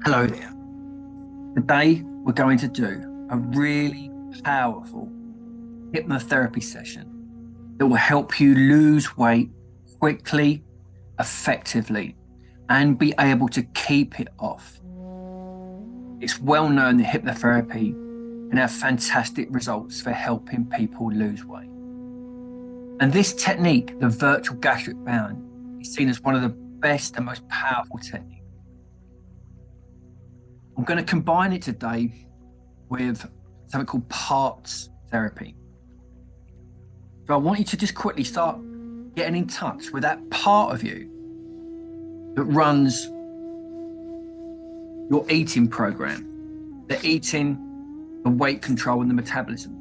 Hello there. Today we're going to do a really powerful hypnotherapy session that will help you lose weight quickly, effectively, and be able to keep it off. It's well known that hypnotherapy can have fantastic results for helping people lose weight. And this technique, the virtual gastric band, is seen as one of the best and most powerful techniques. I'm going to combine it today with something called parts therapy. So I want you to just quickly start getting in touch with that part of you that runs your eating program, the eating, the weight control, and the metabolism.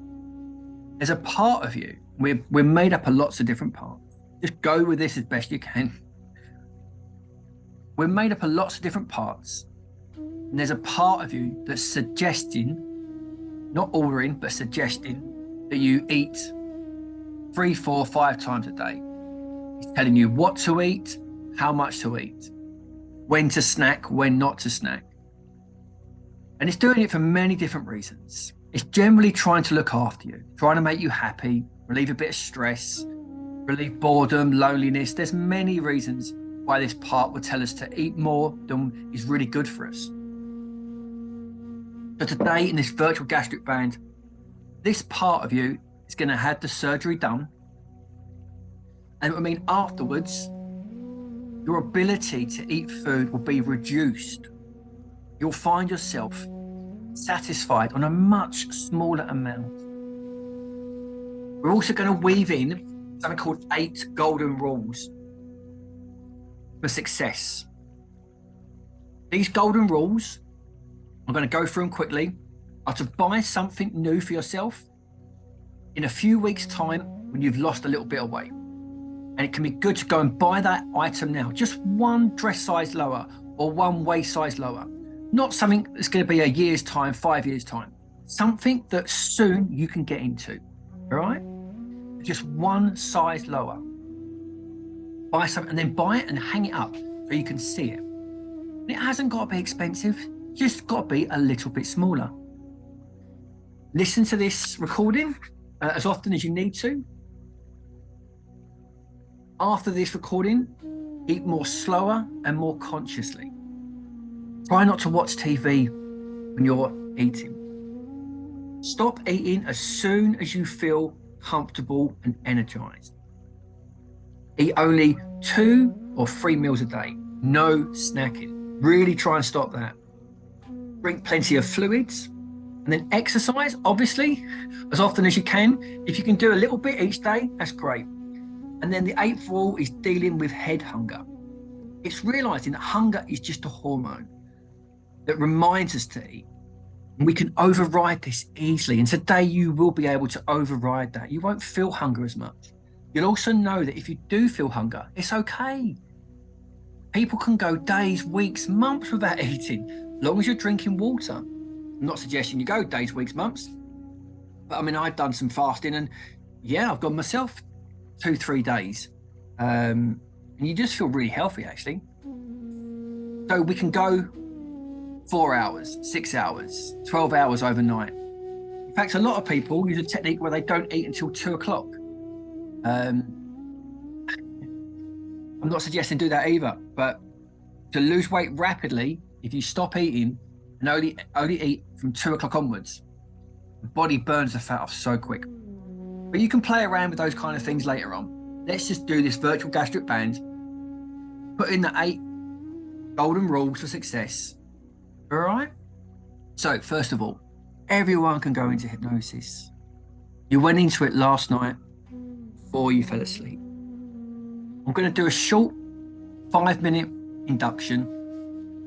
There's a part of you, we're made up of lots of different parts. Just go with this as best you can. We're made up of lots of different parts. And there's a part of you that's suggesting, not ordering, but suggesting that you eat 3, 4, 5 times a day. It's telling you what to eat, how much to eat, when to snack, when not to snack. And it's doing it for many different reasons. It's generally trying to look after you, trying to make you happy, relieve a bit of stress, relieve boredom, loneliness. There's many reasons why this part will tell us to eat more than is really good for us. So today in this virtual gastric band, this part of you is going to have the surgery done. And it will mean afterwards, your ability to eat food will be reduced. You'll find yourself satisfied on a much smaller amount. We're also going to weave in something called 8 golden rules for success. These golden rules, I'm going to go through them quickly, are to buy something new for yourself in a few weeks' time when you've lost a little bit of weight. And it can be good to go and buy that item now, just one dress size lower or one waist size lower. Not something that's going to be a year's time, 5 years' time. Something that soon you can get into, all right? Just one size lower. Buy something and then buy it and hang it up so you can see it. And it hasn't got to be expensive, just got to be a little bit smaller. Listen to this recording as often as you need to. After this recording, eat more slower and more consciously. Try not to watch TV when you're eating. Stop eating as soon as you feel comfortable and energized. Eat only 2 or 3 meals a day. No snacking. Really try and stop that. Drink plenty of fluids. And then exercise, obviously, as often as you can. If you can do a little bit each day, that's great. And then the 8th rule is dealing with head hunger. It's realizing that hunger is just a hormone that reminds us to eat. And we can override this easily. And today you will be able to override that. You won't feel hunger as much. You'll also know that if you do feel hunger, it's okay. People can go days, weeks, months without eating, as long as you're drinking water. I'm not suggesting you go days, weeks, months. But I mean, I've done some fasting and yeah, I've gone myself 2, 3 days. And you just feel really healthy, actually. So we can go 4 hours, 6 hours, 12 hours overnight. In fact, a lot of people use a technique where they don't eat until 2 o'clock. I'm not suggesting do that either, but to lose weight rapidly, if you stop eating and only eat from 2 o'clock onwards, the body burns the fat off so quick. But you can play around with those kind of things later on. Let's just do this virtual gastric band, put in the 8 golden rules for success. All right? So first of all, everyone can go into hypnosis. You went into it last night before you fell asleep. I'm going to do a short 5-minute induction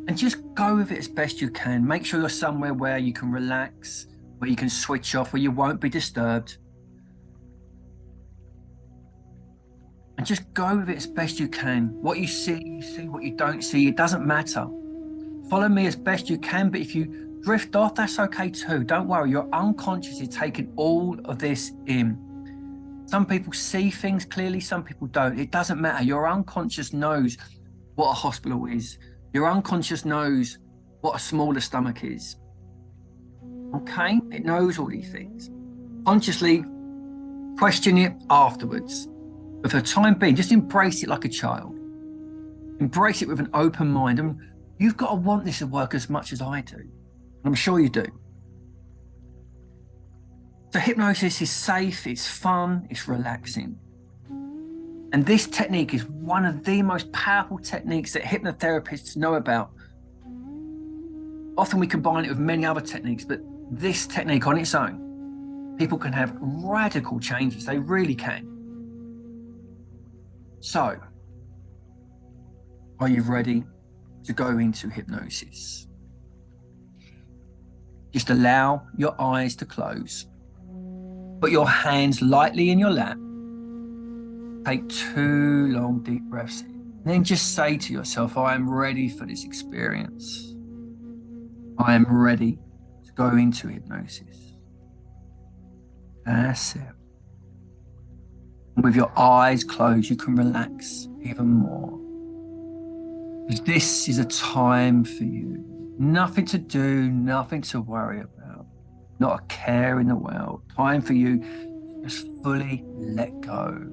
and just go with it as best you can. Make sure you're somewhere where you can relax, where you can switch off, where you won't be disturbed. And just go with it as best you can. What you see, what you don't see, it doesn't matter. Follow me as best you can, but if you drift off, that's okay too. Don't worry, your unconscious is taking all of this in. Some people see things clearly, some people don't. It doesn't matter. Your unconscious knows what a hospital is. Your unconscious knows what a smaller stomach is. Okay, it knows all these things. Consciously question it afterwards. But for the time being, just embrace it like a child. Embrace it with an open mind. And you've got to want this to work as much as I do. And I'm sure you do. So hypnosis is safe, it's fun, it's relaxing. And this technique is one of the most powerful techniques that hypnotherapists know about. Often we combine it with many other techniques, but this technique on its own, people can have radical changes. They really can. So, are you ready to go into hypnosis? Just allow your eyes to close. Put your hands lightly in your lap. Take 2 long, deep breaths in. And then just say to yourself, I am ready for this experience. I am ready to go into hypnosis. That's it. And with your eyes closed, you can relax even more. Because this is a time for you. Nothing to do, nothing to worry about. Not a care in the world. Time for you to just fully let go.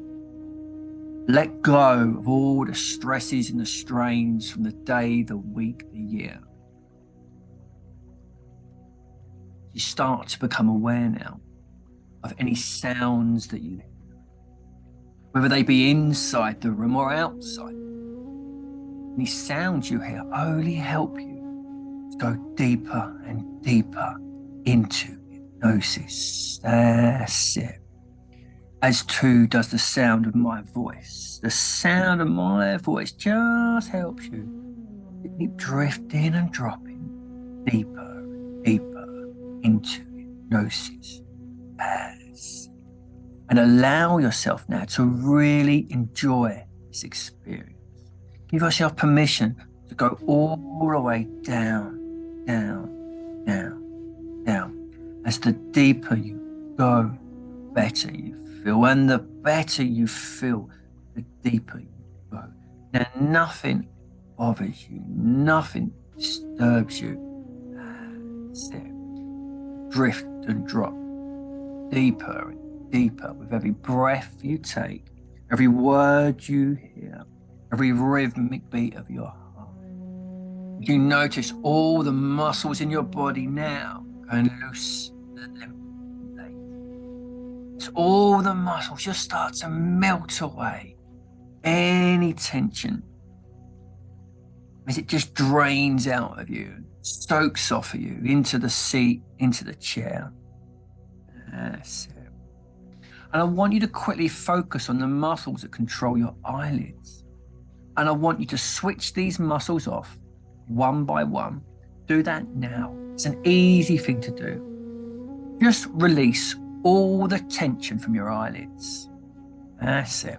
Let go of all the stresses and the strains from the day, the week, the year. You start to become aware now of any sounds that you hear, whether they be inside the room or outside. Any sounds you hear only help you to go deeper and deeper into hypnosis. That's it. As too does the sound of my voice. The sound of my voice just helps you to keep drifting and dropping deeper and deeper into hypnosis. And allow yourself now to really enjoy this experience. Give yourself permission to go all the way down, down, down, down. As the deeper you go, better you feel. And the better you feel, the deeper you go. Now, nothing bothers you, nothing disturbs you. That's it. Drift and drop deeper and deeper with every breath you take, every word you hear, every rhythmic beat of your heart. You notice all the muscles in your body now going loose and limp. As all the muscles just start to melt away any tension, as it just drains out of you, soaks off of you into the seat, into the chair. That's it. And I want you to quickly focus on the muscles that control your eyelids. And I want you to switch these muscles off one by one. Do that now. It's an easy thing to do. Just release all the tension from your eyelids. That's it.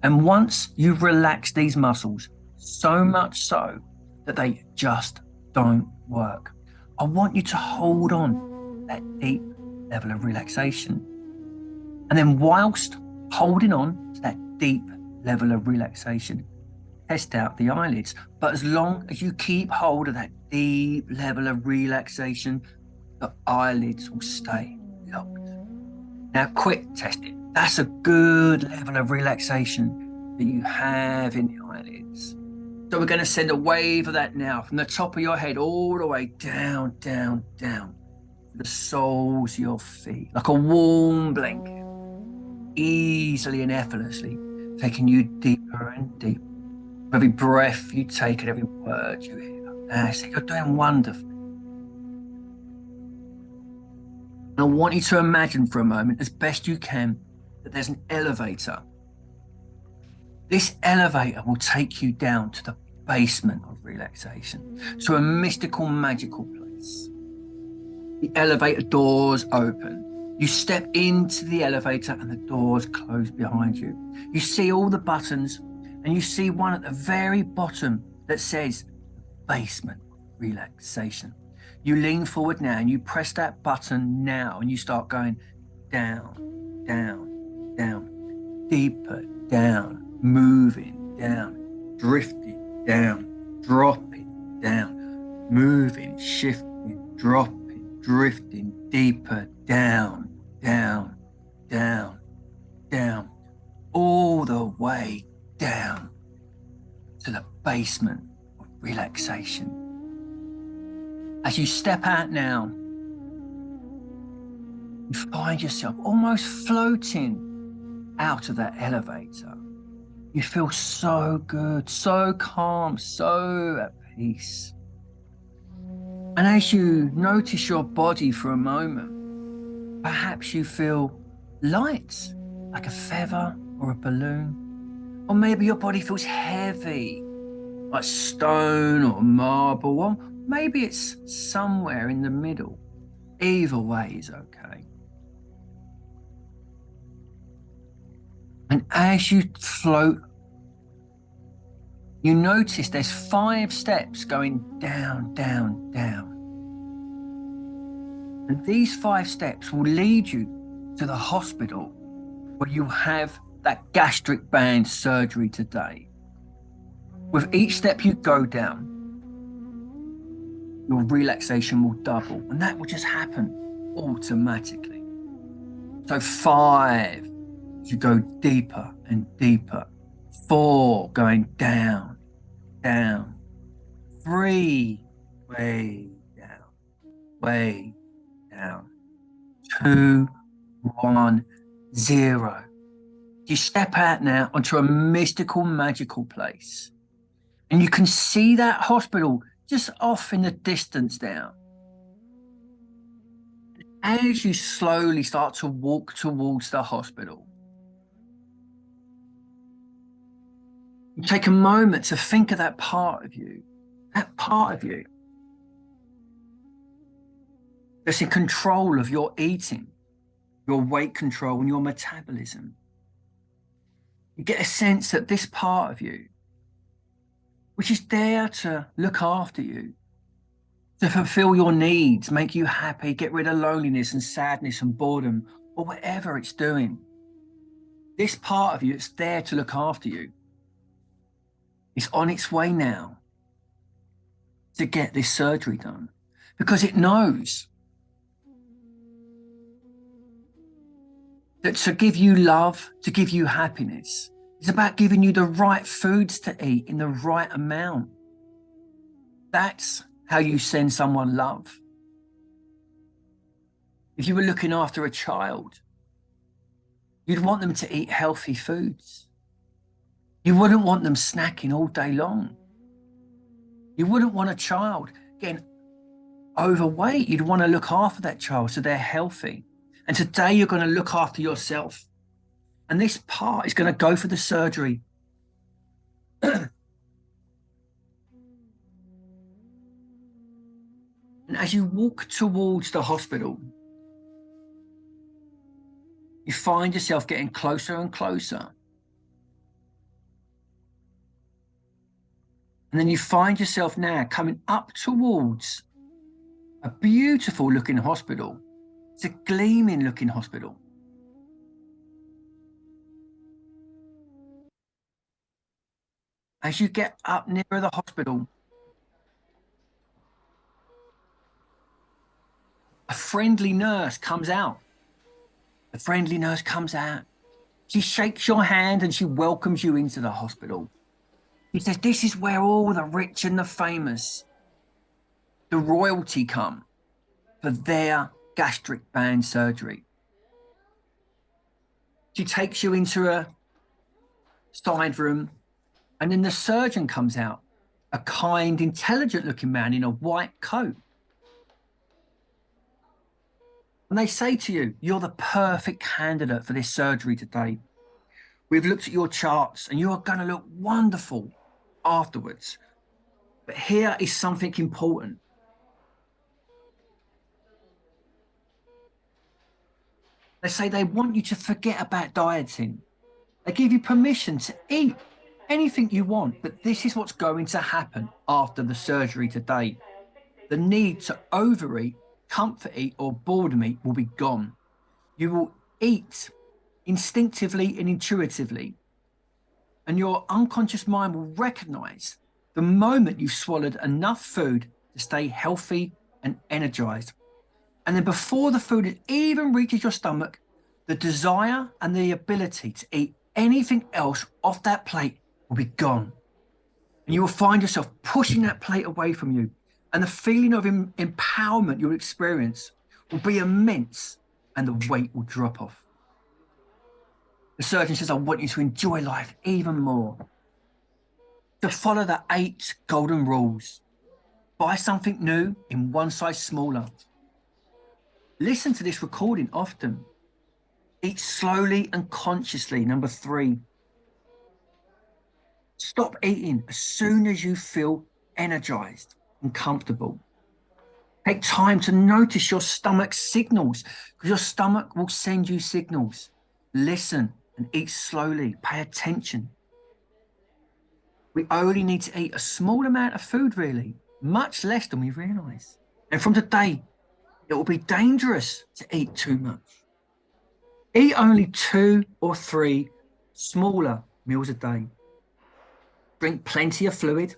And once you've relaxed these muscles, so much so that they just don't work, I want you to hold on to that deep level of relaxation. And then whilst holding on to that deep level of relaxation, test out the eyelids. But as long as you keep hold of that deep level of relaxation, the eyelids will stay locked. Now, quick test it. That's a good level of relaxation that you have in the eyelids. So we're going to send a wave of that now from the top of your head all the way down, down, down to the soles of your feet, like a warm blanket, easily and effortlessly taking you deeper and deeper. With every breath you take and every word you hear. That's it. You're doing wonderfully. And I want you to imagine for a moment, as best you can, that there's an elevator. This elevator will take you down to the basement of relaxation, to a mystical, magical place. The elevator doors open. You step into the elevator and the doors close behind you. You see all the buttons and you see one at the very bottom that says basement relaxation. You lean forward now and you press that button now and you start going down, down, down, deeper down, moving down, drifting down, dropping down, moving, shifting, dropping, drifting deeper down, down, down, down, all the way down to the basement of relaxation. As you step out now, you find yourself almost floating out of that elevator. You feel so good, so calm, so at peace. And as you notice your body for a moment, perhaps you feel light, like a feather or a balloon. Or maybe your body feels heavy, like stone or marble. Or maybe it's somewhere in the middle. Either way is okay. And as you float, you notice there's 5 steps going down, down, down. And these 5 steps will lead you to the hospital where you have that gastric band surgery today. With each step you go down, your relaxation will double, and that will just happen automatically. So 5, you go deeper and deeper. 4, going down, down. 3, way down, way down. 2, 1, 0. You step out now onto a mystical, magical place. And you can see that hospital just off in the distance now. As you slowly start to walk towards the hospital, you take a moment to think of that part of you that's in control of your eating, your weight control, and your metabolism. You get a sense that this part of you, which is there to look after you, to fulfill your needs, make you happy, get rid of loneliness and sadness and boredom, or whatever it's doing. This part of you that's there to look after you is on its way now to get this surgery done, because it knows that to give you love, to give you happiness, is about giving you the right foods to eat in the right amount. That's how you send someone love. If you were looking after a child, you'd want them to eat healthy foods. You wouldn't want them snacking all day long. You wouldn't want a child getting overweight. You'd want to look after that child so they're healthy. And today you're going to look after yourself. And this part is going to go for the surgery. And as you walk towards the hospital, you find yourself getting closer and closer. And then you find yourself now coming up towards a beautiful looking hospital. It's a gleaming looking hospital. As you get up nearer the hospital, a friendly nurse comes out. The friendly nurse comes out. She shakes your hand and she welcomes you into the hospital. She says, this is where all the rich and the famous, the royalty come for their gastric band surgery. She takes you into a side room, and then the surgeon comes out, a kind, intelligent looking man in a white coat. And they say to you, you're the perfect candidate for this surgery today. We've looked at your charts and you are going to look wonderful afterwards. But here is something important. They say they want you to forget about dieting. They give you permission to eat anything you want, but this is what's going to happen after the surgery today. The need to overeat, comfort eat, or boredom eat will be gone. You will eat instinctively and intuitively, and your unconscious mind will recognize the moment you've swallowed enough food to stay healthy and energized. And then before the food even reaches your stomach, the desire and the ability to eat anything else off that plate will be gone. And you will find yourself pushing that plate away from you. And the feeling of empowerment you'll experience will be immense, and the weight will drop off. The surgeon says, I want you to enjoy life even more. To follow the 8 golden rules. Buy something new in one size smaller. Listen to this recording often. Eat slowly and consciously. Number 3. Stop eating as soon as you feel energized and comfortable. Take time to notice your stomach's signals, because your stomach will send you signals. Listen and eat slowly. Pay attention. We only need to eat a small amount of food, really, much less than we realize. And from today, it will be dangerous to eat too much. Eat only 2 or 3 smaller meals a day. Drink plenty of fluid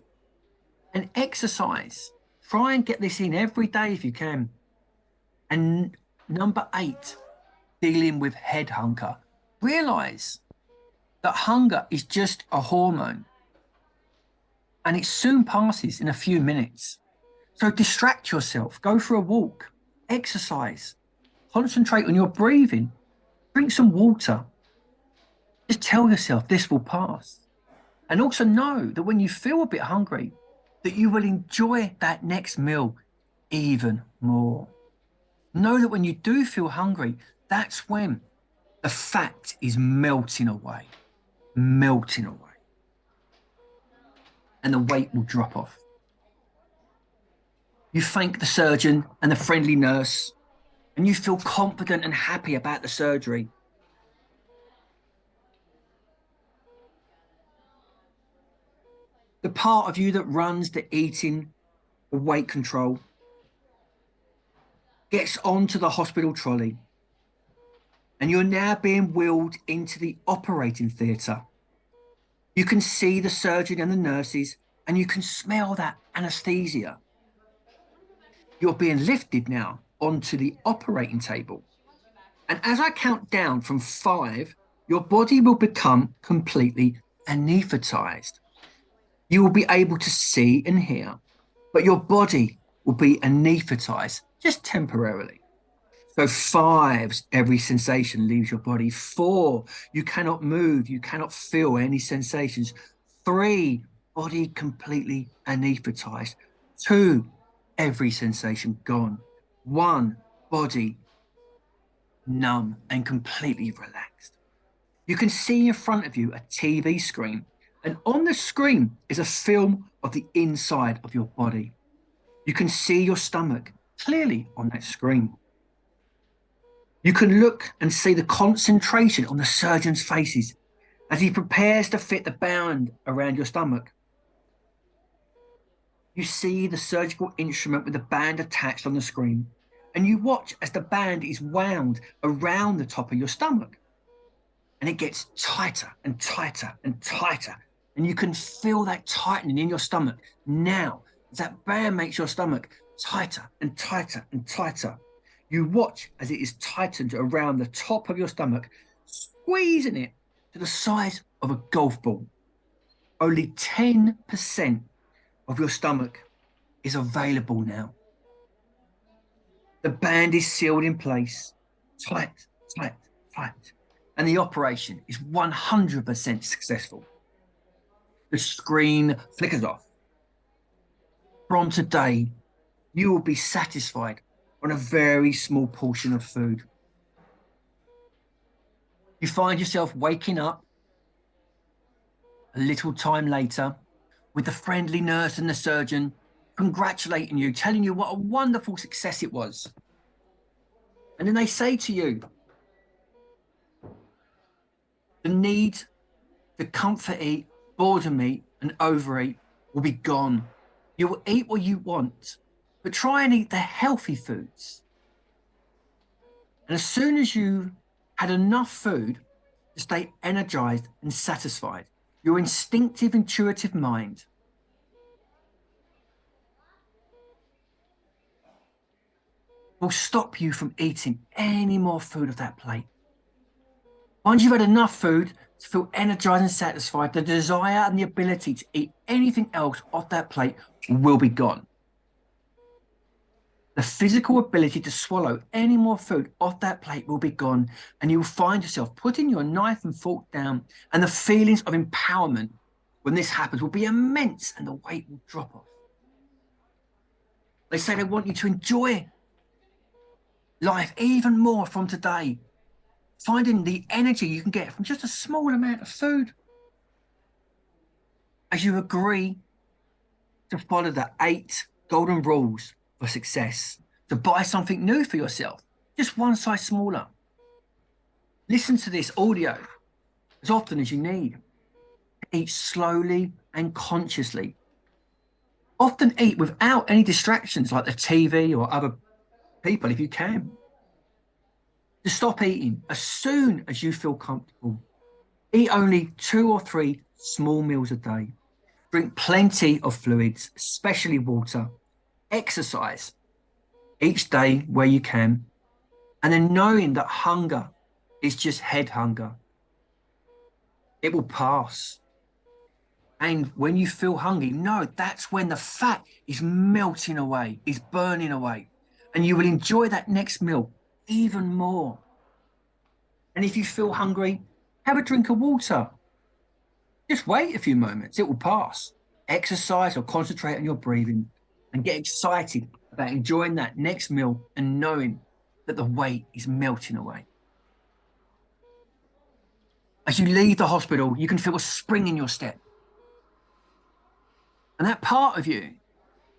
and exercise. Try and get this in every day if you can. And number 8, dealing with head hunger. Realize that hunger is just a hormone and it soon passes in a few minutes. So distract yourself, go for a walk, exercise, concentrate on your breathing, drink some water. Just tell yourself this will pass. And also know that when you feel a bit hungry, that you will enjoy that next meal even more. Know that when you do feel hungry, that's when the fat is melting away, and the weight will drop off. You thank the surgeon and the friendly nurse, and you feel confident and happy about the surgery. The part of you that runs the eating, the weight control, gets onto the hospital trolley, and you're now being wheeled into the operating theatre. You can see the surgeon and the nurses, and you can smell that anesthesia. You're being lifted now onto the operating table. And as I count down from 5, your body will become completely anesthetized. You will be able to see and hear, but your body will be anesthetized just temporarily. So 5, every sensation leaves your body. 4, you cannot move, you cannot feel any sensations. 3, body completely anesthetized. 2, every sensation gone. 1, body numb and completely relaxed. You can see in front of you a TV screen, and on the screen is a film of the inside of your body. You can see your stomach clearly on that screen. You can look and see the concentration on the surgeon's faces as he prepares to fit the band around your stomach. You see the surgical instrument with the band attached on the screen, and you watch as the band is wound around the top of your stomach. And it gets tighter and tighter and tighter. And you can feel that tightening in your stomach now, as that band makes your stomach tighter and tighter and tighter. You watch as it is tightened around the top of your stomach, squeezing it to the size of a golf ball. Only 10% of your stomach is available now. The band is sealed in place, tight, tight, tight. And the operation is 100% successful. The screen flickers off. From today, you will be satisfied on a very small portion of food. You find yourself waking up a little time later with the friendly nurse and the surgeon congratulating you, telling you what a wonderful success it was. And then they say to you, the need to comfort eat, boredom eat, and overeat will be gone. You will eat what you want, but try and eat the healthy foods. And as soon as you had enough food to stay energized and satisfied, your instinctive, intuitive mind will stop you from eating any more food off that plate. Once you've had enough food to feel energized and satisfied, the desire and the ability to eat anything else off that plate will be gone. The physical ability to swallow any more food off that plate will be gone, and you'll find yourself putting your knife and fork down, and the feelings of empowerment when this happens will be immense and the weight will drop off. They say they want you to enjoy life even more from today, finding the energy you can get from just a small amount of food. As you agree to follow the 8 golden rules for success, to buy something new for yourself, just one size smaller. Listen to this audio as often as you need. Eat slowly and consciously. Often eat without any distractions like the TV or other people if you can. To stop eating as soon as you feel comfortable. Eat only 2 or 3 small meals a day. Drink plenty of fluids, especially water. Exercise each day where you can. And then knowing that hunger is just head hunger. It will pass. And when you feel hungry, no, that's when the fat is melting away, is burning away. And you will enjoy that next meal even more. And if you feel hungry, have a drink of water. Just wait a few moments, it will pass. Exercise or concentrate on your breathing and get excited about enjoying that next meal and knowing that the weight is melting away. As you leave the hospital, you can feel a spring in your step. And that part of you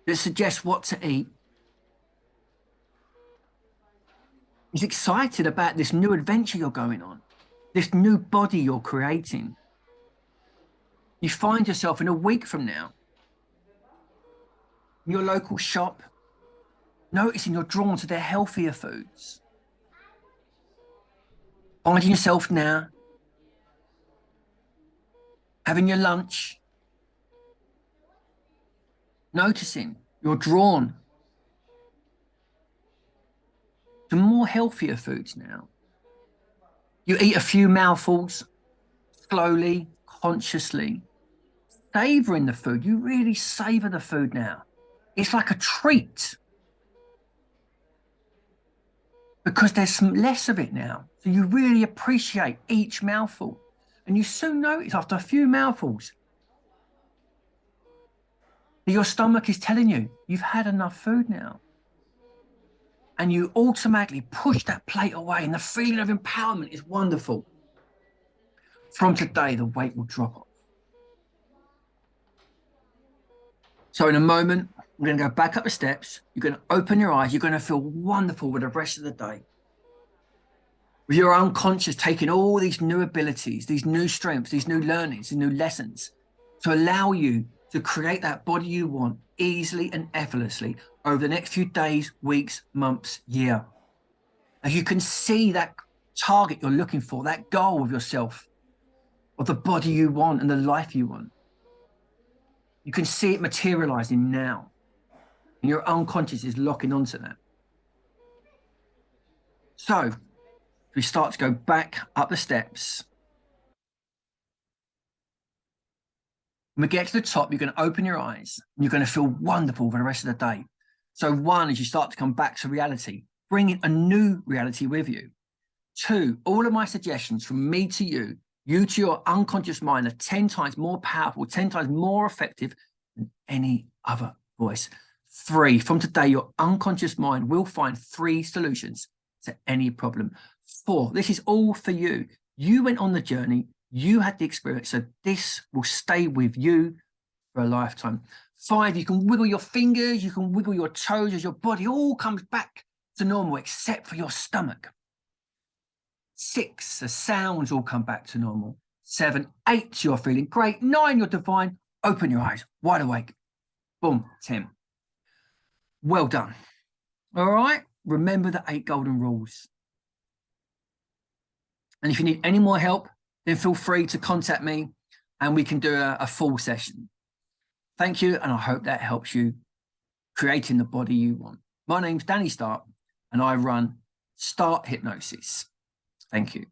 that suggests what to eat is excited about this new adventure you're going on, this new body you're creating. You find yourself in a week from now, in your local shop, noticing you're drawn to their healthier foods. Finding yourself now having your lunch, noticing you're drawn to more healthier foods now. You eat a few mouthfuls, slowly, consciously, savoring the food. You really savor the food now. It's like a treat because there's some less of it now. So you really appreciate each mouthful. And you soon notice after a few mouthfuls that your stomach is telling you you've had enough food now. And you automatically push that plate away, and the feeling of empowerment is wonderful. From today, the weight will drop off. So in a moment, we're going to go back up the steps. You're going to open your eyes. You're going to feel wonderful with the rest of the day. With your unconscious taking all these new abilities, these new strengths, these new learnings, these new lessons to allow you to create that body you want easily and effortlessly over the next few days, weeks, months, year. As you can see that target you're looking for, that goal of yourself, of the body you want and the life you want. You can see it materializing now. And your unconscious is locking onto that. So we start to go back up the steps. When we get to the top, you're going to open your eyes and you're going to feel wonderful for the rest of the day. So 1, as you start to come back to reality, bringing a new reality with you. 2, all of my suggestions from me to you to your unconscious mind are 10 times more powerful, 10 times more effective than any other voice. 3, from today, your unconscious mind will find 3 solutions to any problem. 4, this is all for you. You went on the journey. You had the experience, so this will stay with you for a lifetime. 5, you can wiggle your fingers, you can wiggle your toes as your body all comes back to normal, except for your stomach. 6, the sounds all come back to normal. 7, 8, you're feeling great. 9, you're divine. Open your eyes, wide awake. Boom, 10. Well done. All right, remember the 8 golden rules. And if you need any more help, then feel free to contact me and we can do a full session. Thank you, and I hope that helps you creating the body you want. My name's Danny Stark, and I run Start Hypnosis. Thank you.